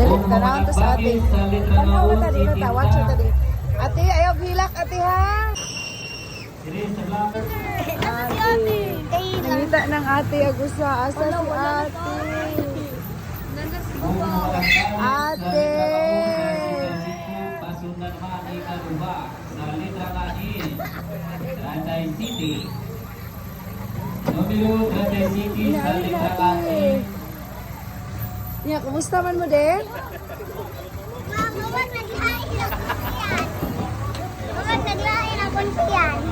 dili tanaw to sa ate. Tanaw ka ta dili ta watch ta dili. Ate ayaw hilak ate ha. Ate. Nangita ng ate agusa asa si ate. Ate. Pasundan mani karuba sa letra lain. Rantai City. Numero Rantai City sa letra lain. Nya, kumusta man mo de?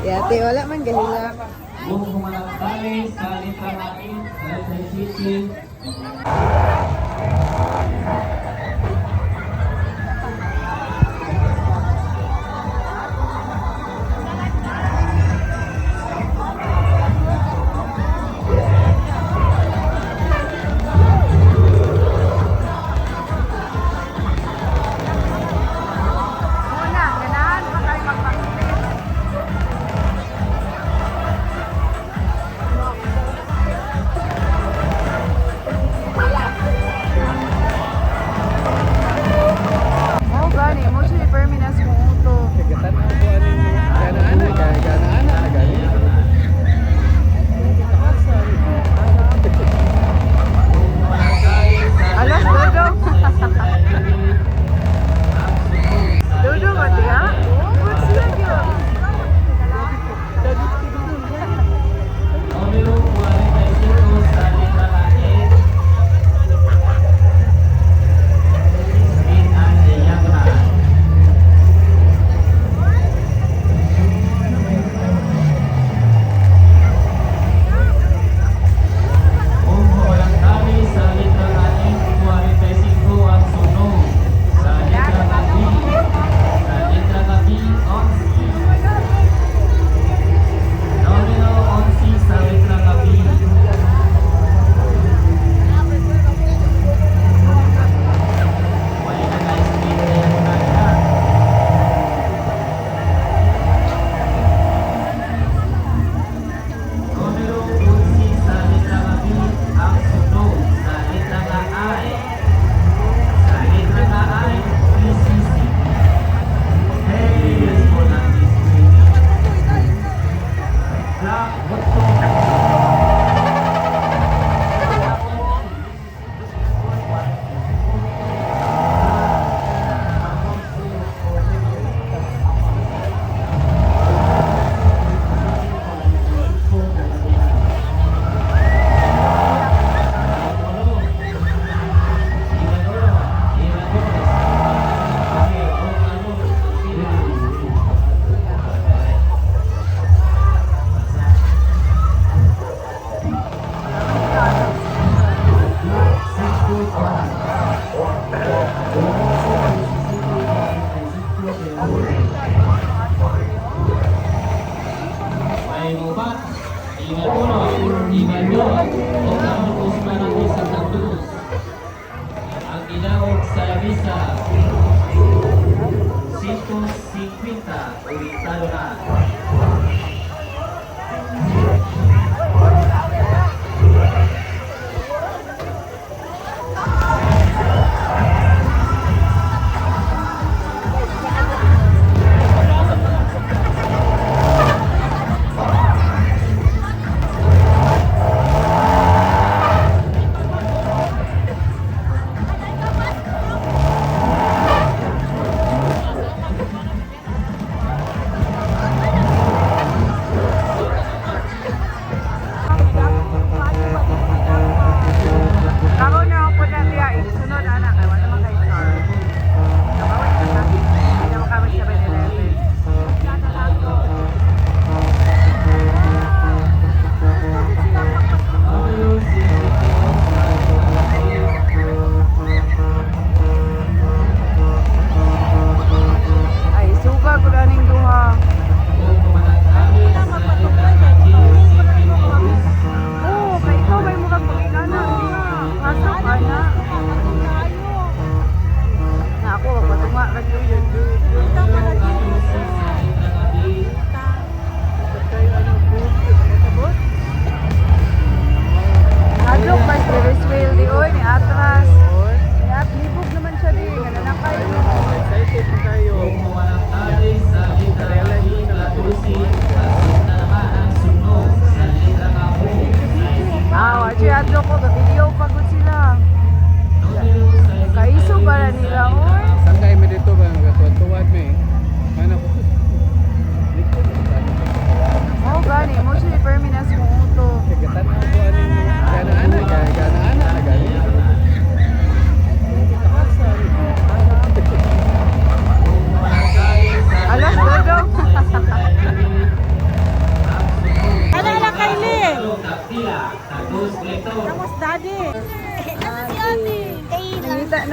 Ya, ate, wala man gahila. Kung kumalakali sa letra lain, Rantai City.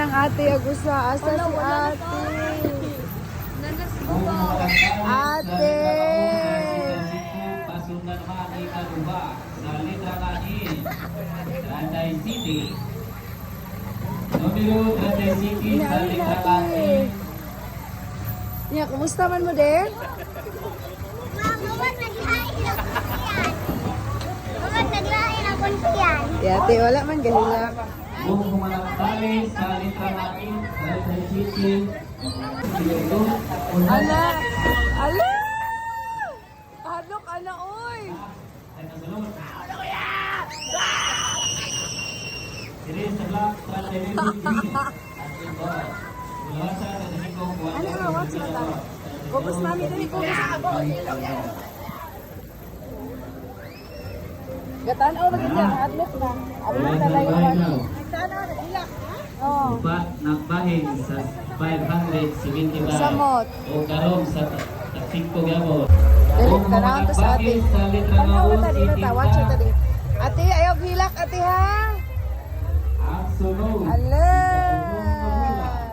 ng ate Agusa. Asa si ate? Ate! Pasundan Mani Karuba sa letra na I. Randay City. Numero 35 sa letra na I. Nya, kumusta man mo, de? Ate, wala man gahila. Kung humanaptali sa letra na I. Randay City. Ana! Ala! Hadlok, ana, oy! Ini sebelah strategi Ano nga, what's mata? Kubos mami, dali kubos. Gatanaw lagi siya, hadlok na. Hadlok na lang yun. Gatanaw, nagilak. Oo. Upat nagbahin sa 570 ba? Samot. O karon sa 5 gabon. Dali, tanawang to sa ate. Sa letra Ano nga ka O, tadi, natawag siya tadi. Ate, ayaw hilak, ate ha? ang sunod. Ala!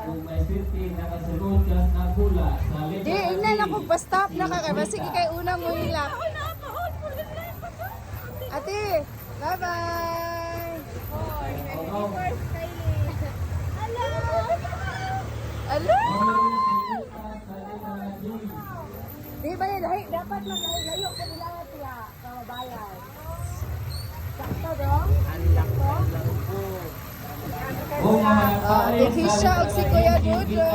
Kung may swerte, nakasunod ka na hula sa letra Di, ina na kung pa-stop na ka. Kaya sige kay unang mo hilak. Ate, bye-bye! Ala! Di ba yun? Dapat mag-layo ko nila sila. Kababayan. Sakto dong? Sakto? Kung Ate Fisha o si Kuya Dodo.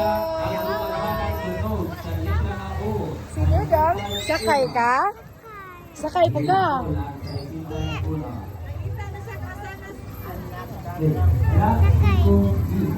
Si Dodong, sakay ka? Sakay po ka? Sakay.